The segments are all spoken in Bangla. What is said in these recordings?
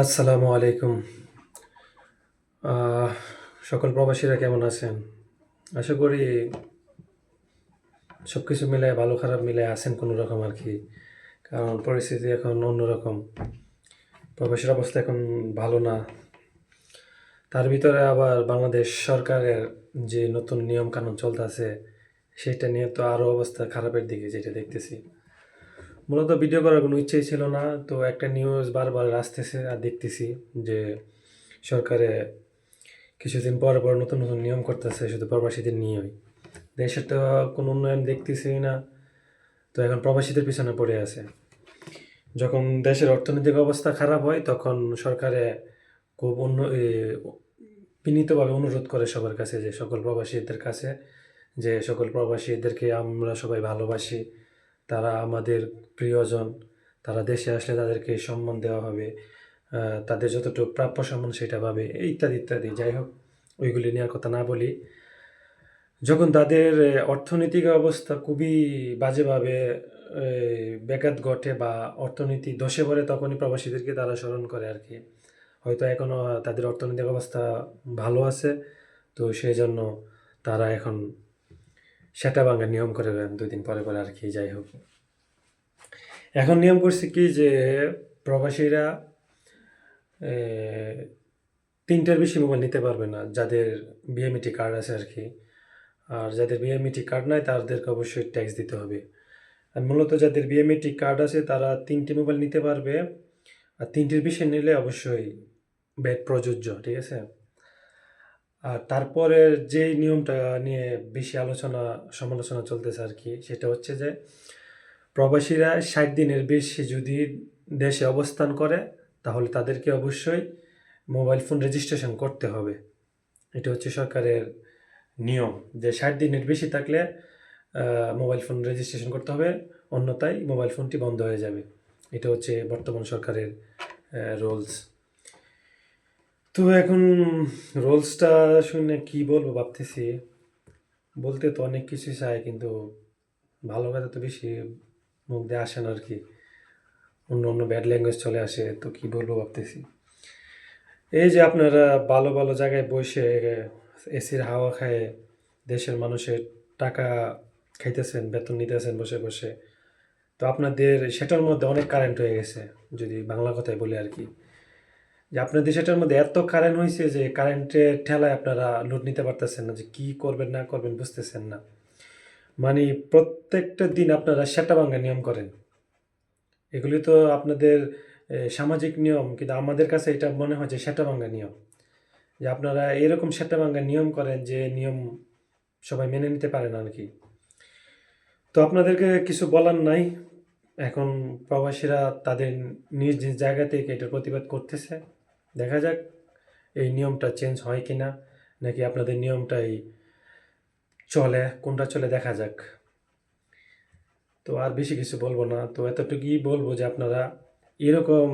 আসসালামু আলাইকুম। আহ সকল প্রবাসীরা কেমন আছেন? আশা করি সবকিছু মিলায় ভালো খারাপ মিলায় আছেন কোনরকম আরকি। কারণ পরিস্থিতি এখন অন্যরকম। প্রবাসীর অবস্থা এখন ভালো না। তার ভিতরে আবার বাংলাদেশ সরকারের যে নতুন নিয়ম-কানুন চলতাছে, সেটা নিয়ে তো আরো অবস্থা খারাপের দিকে যেটা দেখতেছি। মূলত ভিডিও করার কোনো ইচ্ছাই ছিল না। তো একটা নিউজ বারবার আসতেছে আর দেখতেছি যে সরকারে কিছুদিন পর, পর নতুন নিয়ম করতেছে শুধু প্রবাসীদের নিয়েই। দেশের তো কোনো উন্নয়ন দেখতেছি না। তো এখন প্রবাসীদের পিছনে পড়ে আছে। যখন দেশের অর্থনৈতিক অবস্থা খারাপ হয় তখন সরকারে খুব বিনীতভাবে অনুরোধ করে সবার কাছে যে সকল প্রবাসীদের কাছে যে সকল প্রবাসীদেরকে আমরা সবাই ভালোবাসি। তারা আমাদের প্রিয়জন। তারা দেশে আসলে তাদেরকে সম্মান দেওয়া হবে। তাদের যতটুকু প্রাপ্য সম্মান সেটা পাবে। ইত্যাদি, ইত্যাদি। যাই হোক, ওইগুলি নিয়ে আর কথা না বলি। যখন তাদের অর্থনৈতিক অবস্থা খুবই বাজেভাবে এ ব্যাঘাত ঘটে বা অর্থনীতি ধসে পড়ে তখনই প্রবাসীদেরকে তারা স্মরণ করে আরকি। হয়তো এখনো তাদের অর্থনৈতিক অবস্থা ভালো আছে। তো সেজন্য তারা এখন সেটা ভাঙার নিয়ম করে দেন ২ দিন পরে, পরে আরকি। যাই হোক। এখন নিয়ম করছে কি যে প্রবাসীরা এ ৩ টার বেশি মোবাইল নিতে পারবে না। যাদের বিএমইটি কার্ড আছে আরকি। আর যাদের বিএমইটি কার্ড নাই তাদেরকে অবশ্যই ট্যাক্স দিতে হবে। আর মূলত যাদের বিএমইটি কার্ড আছে তারা ৩ টি মোবাইল নিতে পারবে। আর ৩ টির বেশি নিলে অবশ্যই ভ্যাট প্রযোজ্য। ঠিক আছে? আর তারপরে যেই নিয়মটা নিয়ে বেশি সমালোচনা চলতেছে আরকি সেটা হচ্ছে যে প্রবাসীরা ৬০ দিনের বেশি যদি দেশে অবস্থান করে তাহলে তাদেরকে অবশ্যই মোবাইল ফোন রেজিস্ট্রেশন করতে হবে। এটা হচ্ছে সরকারের নিয়ম যে ৬০ দিনের বেশি থাকলে মোবাইল ফোন রেজিস্ট্রেশন করতে হবে। অন্যথায় মোবাইল ফোনটি বন্ধ হয়ে যাবে। এটা হচ্ছে বর্তমান সরকারের রুলস। তো এখন রুলসটা শুনে কি বলবো ভাবতেছি। বলতে তো অনেক কিছুই চাই কিন্তু ভালো কথা তো বেশি মুখ দিয়ে আসে না আরকি। অন্য ব্যাড ল্যাঙ্গুয়েজ চলে আসে। তো কি বলবো ভাবতেছি। এই যে আপনারা ভালো, ভালো জায়গায় বইসে এসির হাওয়া খায়ে দেশের মানুষের টাকা খাইতেছেন, বেতন নিতেছেন বসে, বসে। তো আপনাদের সেটার মধ্যে অনেক কারেন্ট হয়ে গেছে। যদি বাংলা কথায় বলি আরকি। যে আপনাদের সেটার মধ্যে এত কারেন্ট হইছে যে কারেন্টের ঠেলায় আপনারা লোড নিতে পারতেছেন না। যে কি করবেন না করবেন বুঝতেছেন না। মানে প্রত্যেকটা দিন আপনারা সেটা ভাঙার নিয়ম করেন। এগুলি তো আপনাদের সামাজিক নিয়ম। কিন্তু আমাদের কাছে এটা মনে হয় যে সেটা ভাঙা নিয়ম। যে আপনারা এরকম সেটা ভাঙার নিয়ম করেন যে নিয়ম সবাই মেনে নিতে পারে না আরকি। তো আপনাদেরকে কিছু বলার নাই। এখন প্রবাসীরা তাদের নিজ, নিজ জায়গা থেকে এটার প্রতিবাদ করতেছে। দেখা যাক এই নিয়মটা চেঞ্জ হয় কিনা? নাকি আপনাদের নিয়মটাই চলে, কোনটা চলে দেখা যাক। তো আর বেশি কিছু বলব না। তো এতটুকুই বলব যে আপনারা এরকম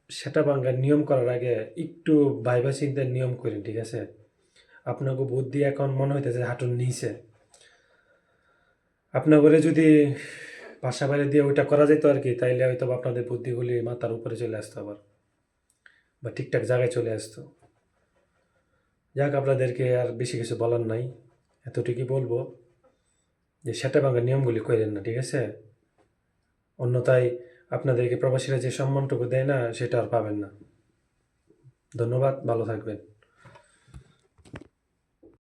সেটা ভাঙার নিয়ম করার আগে একটু ভাইবা চিন্তায় নিয়ম কইরেন, ঠিক আছে? আপনাকে বুদ্ধি এখন মনে হইতেছে হাঁটুর নিচে। আপনাগরে যদি বাসা বাড়ি দিয়ে ওইটা করা যাইত আরকি, তাইলে হয়তোবা আপনাদের বুদ্ধিগুলি মাথার উপরে চলে আসতো আবার। বা ঠিকঠাক জায়গায় চলে আসতো। যাক, আপনাদেরকে আর বেশি কিছু বলার নাই। এতটুকুই বলবো যে সেটা ভাঙার নিয়মগুলি কইরেন না, ঠিক আছে? অন্যথায় আপনাদেরকে প্রবাসীরা যে সম্মানটুকু দেয় না, সেটা আর পাবেন না। ধন্যবাদ, ভালো থাকবেন।